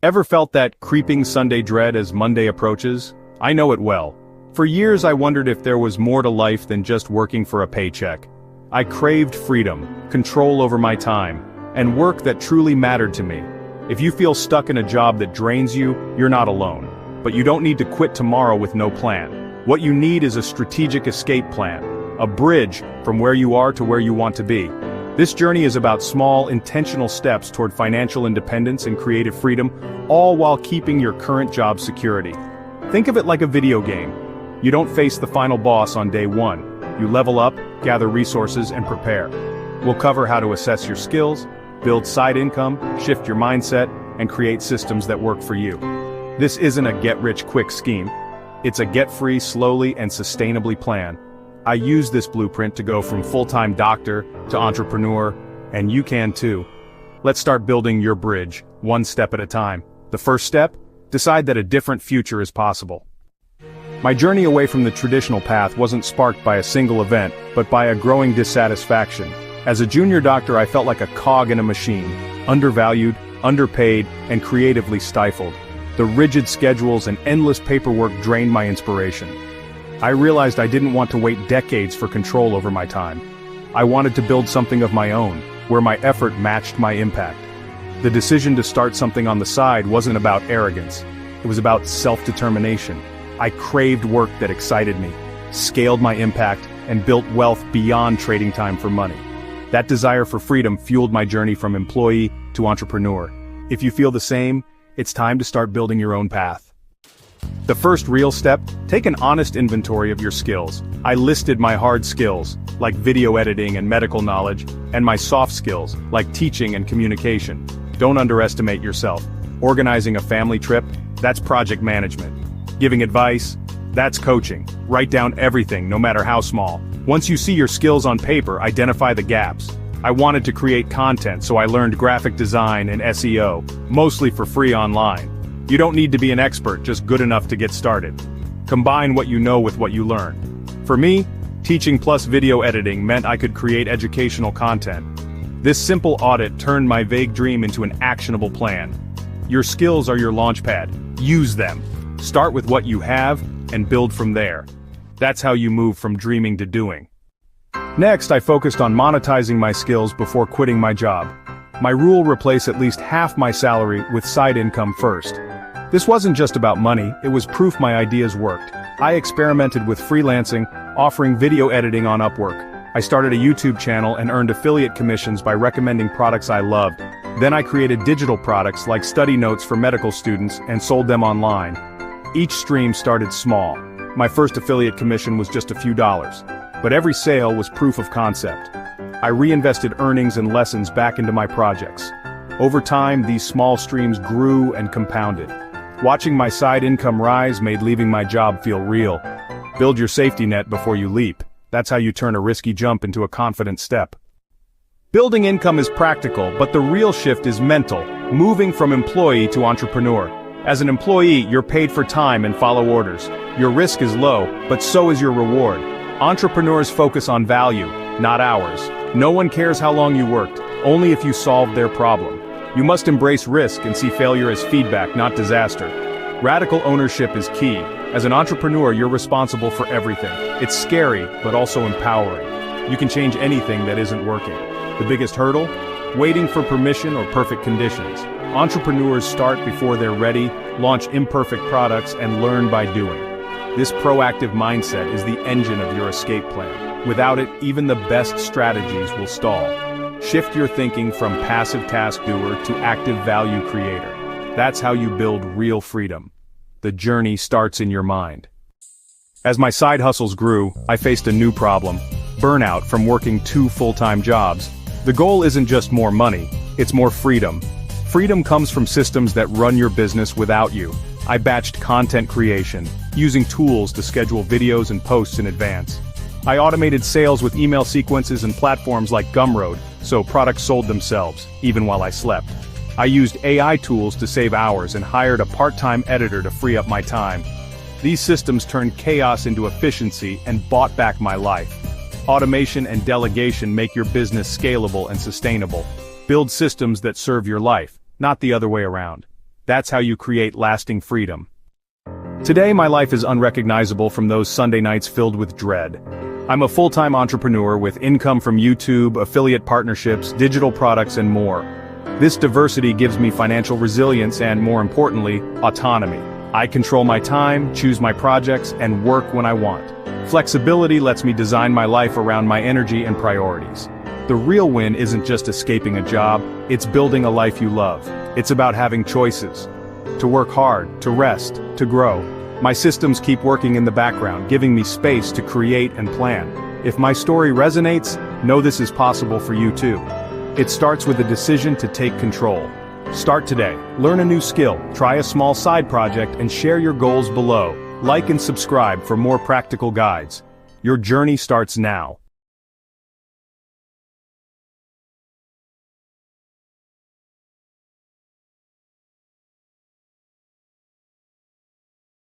Ever felt that creeping Sunday dread as Monday approaches? I know it well. For years I wondered if there was more to life than just working for a paycheck. I craved freedom, control over my time, and work that truly mattered to me. If you feel stuck in a job that drains you, you're not alone. But you don't need to quit tomorrow with no plan. What you need is a strategic escape plan, a bridge from where you are to where you want to be. This journey is about small, intentional steps toward financial independence and creative freedom, all while keeping your current job security. Think of it like a video game. You don't face the final boss on day one. You level up, gather resources, and prepare. We'll cover how to assess your skills, build side income, shift your mindset, and create systems that work for you. This isn't a get-rich-quick scheme. It's a get-free slowly and sustainably plan. I use this blueprint to go from full-time doctor to entrepreneur, and you can too. Let's start building your bridge, one step at a time. The first step? Decide that a different future is possible. My journey away from the traditional path wasn't sparked by a single event, but by a growing dissatisfaction. As a junior doctor, I felt like a cog in a machine, undervalued, underpaid, and creatively stifled. The rigid schedules and endless paperwork drained my inspiration. I realized I didn't want to wait decades for control over my time. I wanted to build something of my own, where my effort matched my impact. The decision to start something on the side wasn't about arrogance. It was about self-determination. I craved work that excited me, scaled my impact, and built wealth beyond trading time for money. That desire for freedom fueled my journey from employee to entrepreneur. If you feel the same, it's time to start building your own path. The first real step, take an honest inventory of your skills. I listed my hard skills, like video editing and medical knowledge, and my soft skills, like teaching and communication. Don't underestimate yourself. Organizing a family trip, that's project management. Giving advice, that's coaching. Write down everything, no matter how small. Once you see your skills on paper, identify the gaps. I wanted to create content, so I learned graphic design and SEO, mostly for free online. You don't need to be an expert, just good enough to get started. Combine what you know with what you learn. For me, teaching plus video editing meant I could create educational content. This simple audit turned my vague dream into an actionable plan. Your skills are your launchpad. Use them. Start with what you have, and build from there. That's how you move from dreaming to doing. Next, I focused on monetizing my skills before quitting my job. My rule: replace at least half my salary with side income first. This wasn't just about money, it was proof my ideas worked. I experimented with freelancing, offering video editing on Upwork. I started a YouTube channel and earned affiliate commissions by recommending products I loved. Then I created digital products like study notes for medical students and sold them online. Each stream started small. My first affiliate commission was just a few dollars. But every sale was proof of concept. I reinvested earnings and lessons back into my projects. Over time, these small streams grew and compounded. Watching my side income rise made leaving my job feel real. Build your safety net before you leap. That's how you turn a risky jump into a confident step. Building income is practical, but the real shift is mental, moving from employee to entrepreneur. As an employee, you're paid for time and follow orders. Your risk is low, but so is your reward. Entrepreneurs focus on value, not hours. No one cares how long you worked, only if you solved their problem. You must embrace risk and see failure as feedback, not disaster. Radical ownership is key. As an entrepreneur, you're responsible for everything. It's scary, but also empowering. You can change anything that isn't working. The biggest hurdle? Waiting for permission or perfect conditions. Entrepreneurs start before they're ready, launch imperfect products, and learn by doing. This proactive mindset is the engine of your escape plan. Without it, even the best strategies will stall. Shift your thinking from passive task doer to active value creator. That's how you build real freedom. The journey starts in your mind. As my side hustles grew, I faced a new problem: burnout from working 2 full-time jobs. The goal isn't just more money, it's more freedom. Freedom comes from systems that run your business without you. I batched content creation, using tools to schedule videos and posts in advance. I automated sales with email sequences and platforms like Gumroad, so products sold themselves, even while I slept. I used AI tools to save hours and hired a part-time editor to free up my time. These systems turned chaos into efficiency and bought back my life. Automation and delegation make your business scalable and sustainable. Build systems that serve your life, not the other way around. That's how you create lasting freedom. Today my life is unrecognizable from those Sunday nights filled with dread. I'm a full-time entrepreneur with income from YouTube, affiliate partnerships, digital products and more. This diversity gives me financial resilience and, more importantly, autonomy. I control my time, choose my projects, and work when I want. Flexibility lets me design my life around my energy and priorities. The real win isn't just escaping a job, it's building a life you love. It's about having choices. To work hard, to rest, to grow. My systems keep working in the background, giving me space to create and plan. If my story resonates, know this is possible for you too. It starts with a decision to take control. Start today, learn a new skill, try a small side project, and share your goals below. Like and subscribe for more practical guides. Your journey starts now.